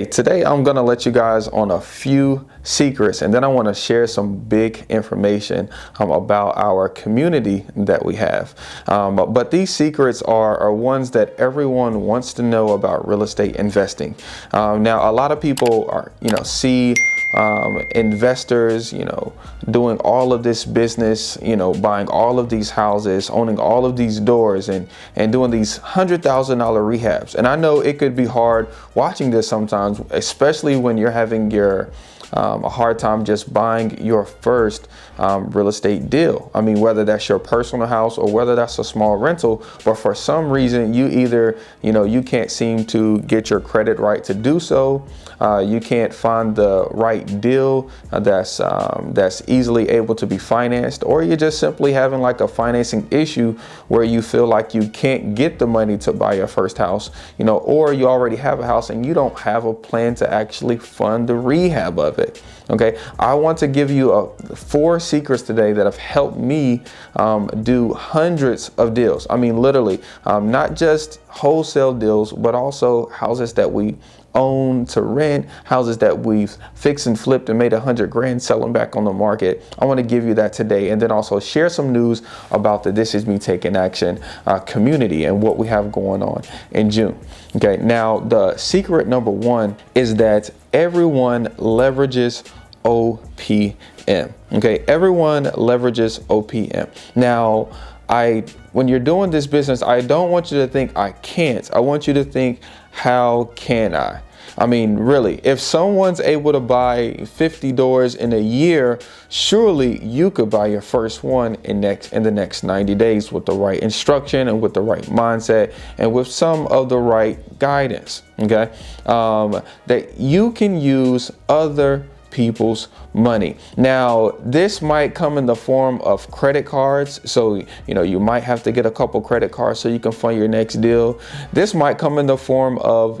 Hey, today I'm going to let you guys on a few secrets, and then I want to share some big information about our community that we have. But these secrets are ones that everyone wants to know about real estate investing. Now, a lot of people are, see investors, doing all of this business, buying all of these houses, owning all of these doors, and doing these $100,000 rehabs. And I know it could be hard watching this sometimes, especially when you're having a hard time just buying your first real estate deal. I mean, whether that's your personal house or whether that's a small rental, but for some reason you either, you can't seem to get your credit right to do so. You can't find the right deal that's easily able to be financed, or you're just simply having like a financing issue where you feel like you can't get the money to buy your first house, or you already have a house and you don't have a plan to actually fund the rehab of it. Okay, I want to give you 4 secrets today that have helped me do hundreds of deals. I mean, literally, not just wholesale deals, but also houses that we own to rent, houses that we've fixed and flipped and made $100,000 selling back on the market. I want to give you that today, and then also share some news about the This Is Me Taking Action community and what we have going on in June. Okay, now the secret number 1 is that everyone leverages OPM. Okay, everyone leverages OPM. Now, when you're doing this business, I don't want you to think I can't. I want you to think, how can I? I mean, really, if someone's able to buy 50 doors in a year, surely you could buy your first one in the next 90 days with the right instruction and with the right mindset and with some of the right guidance. Okay, that you can use other people's money. Now, this might come in the form of credit cards. So, you might have to get a couple credit cards so you can fund your next deal. This might come in the form of,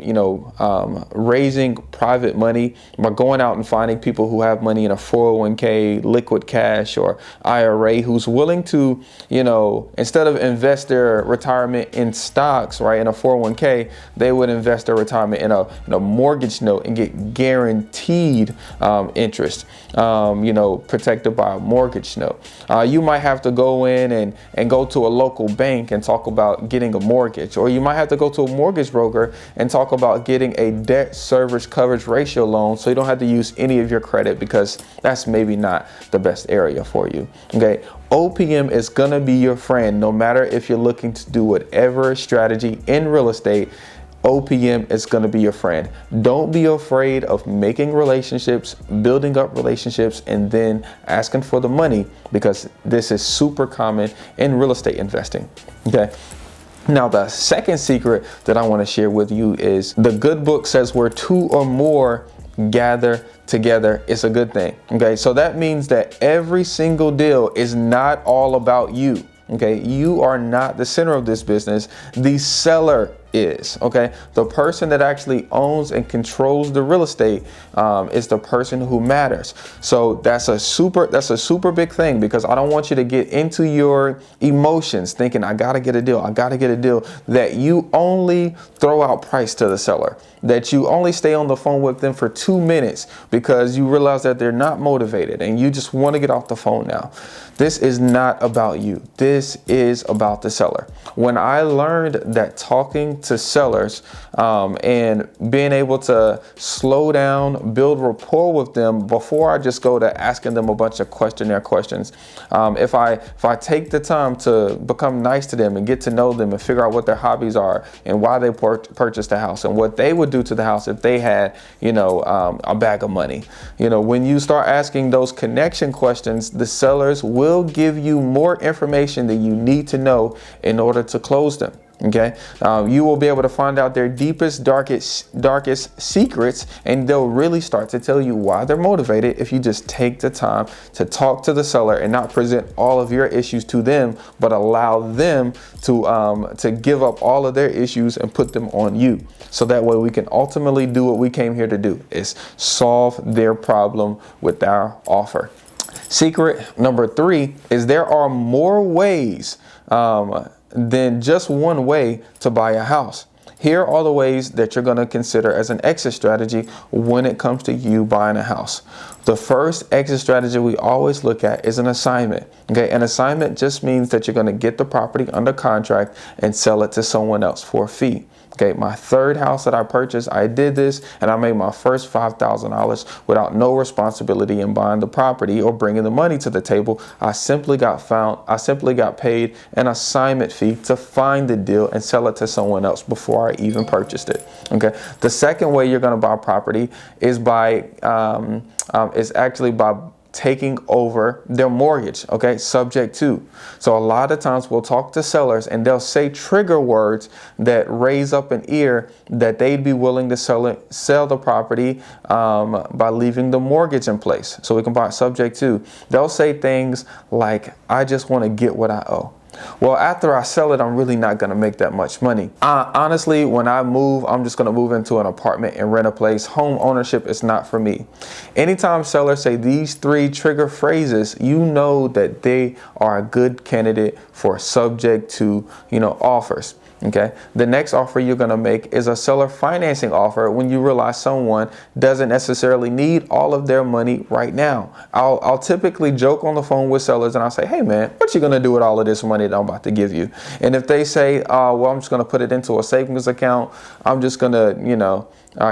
raising private money by going out and finding people who have money in a 401k, liquid cash, or IRA, who's willing to, instead of invest their retirement in stocks, right, in a 401k, they would invest their retirement in a mortgage note and get guaranteed interest, protected by a mortgage note. You might have to go in and go to a local bank and talk about getting a mortgage, or you might have to go to a mortgage broker and talk about getting a debt service coverage ratio loan, so you don't have to use any of your credit because that's maybe not the best area for you. Okay, OPM is gonna be your friend no matter if you're looking to do whatever strategy in real estate. OPM is going to be your friend. Don't be afraid of making relationships, building up relationships, and then asking for the money, because this is super common in real estate investing. Okay. Now, the second secret that I want to share with you is the good book says where 2 or more gather together, it's a good thing. Okay. So that means that every single deal is not all about you. Okay. You are not the center of this business. The seller is. Okay, the person that actually owns and controls the real estate is the person who matters. So that's a super big thing, because I don't want you to get into your emotions thinking I gotta get a deal, that you only throw out price to the seller, that you only stay on the phone with them for 2 minutes because you realize that they're not motivated and you just want to get off the phone now. This is not about you. This is about the seller. When I learned that talking to sellers and being able to slow down, build rapport with them before I just go to asking them a bunch of questionnaire questions. If I take the time to become nice to them and get to know them and figure out what their hobbies are and why they purchased the house and what they would do to the house if they had, a bag of money. When you start asking those connection questions, the sellers will give you more information than you need to know in order to close them. Okay, you will be able to find out their deepest, darkest secrets, and they'll really start to tell you why they're motivated if you just take the time to talk to the seller and not present all of your issues to them, but allow them to give up all of their issues and put them on you. So that way we can ultimately do what we came here to do, is solve their problem with our offer. Secret number 3 is there are more ways than just one way to buy a house. here are the ways that you're going to consider as an exit strategy when it comes to you buying a house. The first exit strategy we always look at is an assignment. Okay, an assignment just means that you're going to get the property under contract and sell it to someone else for a fee. Okay, my third house that I purchased, I did this and I made my first $5,000 without no responsibility in buying the property or bringing the money to the table. I simply got paid an assignment fee to find the deal and sell it to someone else before I even purchased it. Okay, the second way you're going to buy property is actually by taking over their mortgage, okay, subject to. So a lot of times we'll talk to sellers and they'll say trigger words that raise up an ear that they'd be willing to sell the property by leaving the mortgage in place. So we can buy it subject to. They'll say things like, I just want to get what I owe. Well, after I sell it, I'm really not going to make that much money. Honestly, when I move, I'm just going to move into an apartment and rent a place. Home ownership is not for me. Anytime sellers say these three trigger phrases, you know that they are a good candidate for subject to, offers. Okay. The next offer you're going to make is a seller financing offer when you realize someone doesn't necessarily need all of their money right now. I'll typically joke on the phone with sellers and I'll say, hey man, what you going to do with all of this money that I'm about to give you? And if they say, well, I'm just going to put it into a savings account, I'm just going to,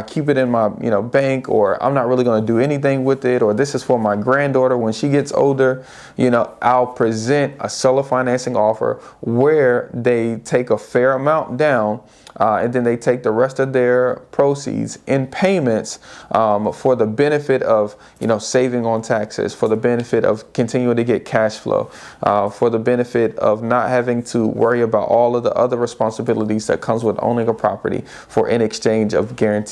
keep it in my, bank, or I'm not really going to do anything with it, or this is for my granddaughter when she gets older, I'll present a seller financing offer where they take a fair amount down and then they take the rest of their proceeds in payments for the benefit of, saving on taxes, for the benefit of continuing to get cash flow, for the benefit of not having to worry about all of the other responsibilities that comes with owning a property in exchange of guaranteed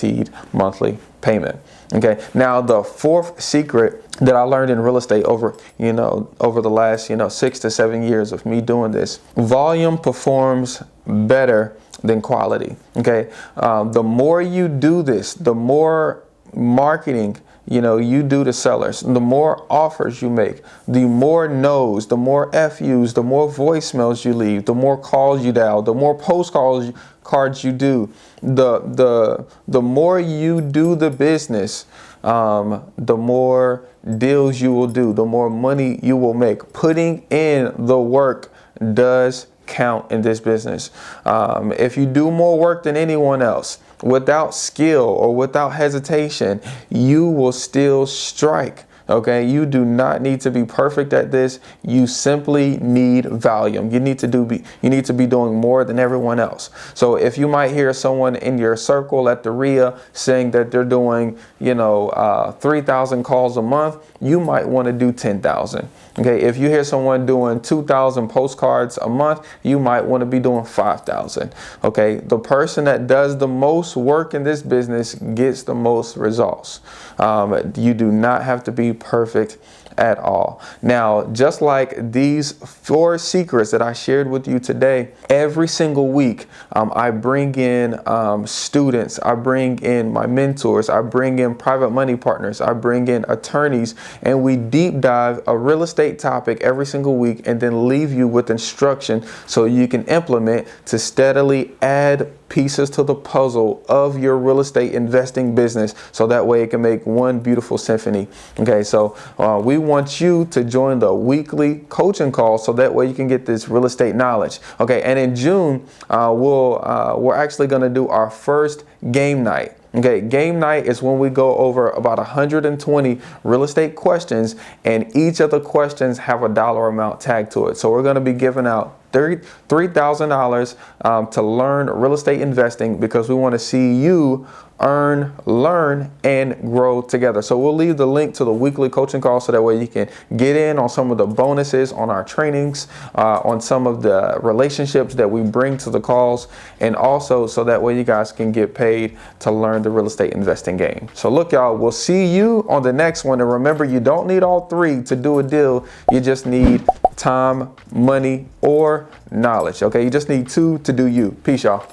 monthly payment. Okay. Now, the fourth secret that I learned in real estate over the last, 6 to 7 years of me doing this, volume performs better than quality. Okay. The more you do this, the more marketing you do to sellers, the more offers you make, the more no's, the more FU's, the more voicemails you leave, the more calls you dial, the more postcards you do, the more you do the business, the more deals you will do, the more money you will make. Putting in the work does count in this business. If you do more work than anyone else, without skill or without hesitation, you will still strike. Okay, you do not need to be perfect at this. You simply need volume. You need to be doing more than everyone else. So if you might hear someone in your circle at the RIA saying that they're doing, 3,000 calls a month, you might want to do 10,000. Okay, if you hear someone doing 2,000 postcards a month, you might want to be doing 5,000. Okay, the person that does the most work in this business gets the most results. You do not have to be perfect at all. Now, just like these 4 secrets that I shared with you today, every single week I bring in students, I bring in my mentors, I bring in private money partners, I bring in attorneys, and we deep dive a real estate topic every single week and then leave you with instruction so you can implement to steadily add pieces to the puzzle of your real estate investing business, so that way it can make one beautiful symphony. Okay, so we want you to join the weekly coaching call so that way you can get this real estate knowledge. Okay, and in June we're actually going to do our first game night. Okay, game night is when we go over about 120 real estate questions, and each of the questions have a dollar amount tagged to it. So we're going to be giving out $3,000 to learn real estate investing, because we want to see you earn, learn, and grow together. So we'll leave the link to the weekly coaching call so that way you can get in on some of the bonuses on our trainings, on some of the relationships that we bring to the calls, and also so that way you guys can get paid to learn the real estate investing game. So look, y'all, we'll see you on the next one. And remember, you don't need all 3 to do a deal. You just need time, money, or knowledge. Okay, you just need 2 to do you. Peace, y'all.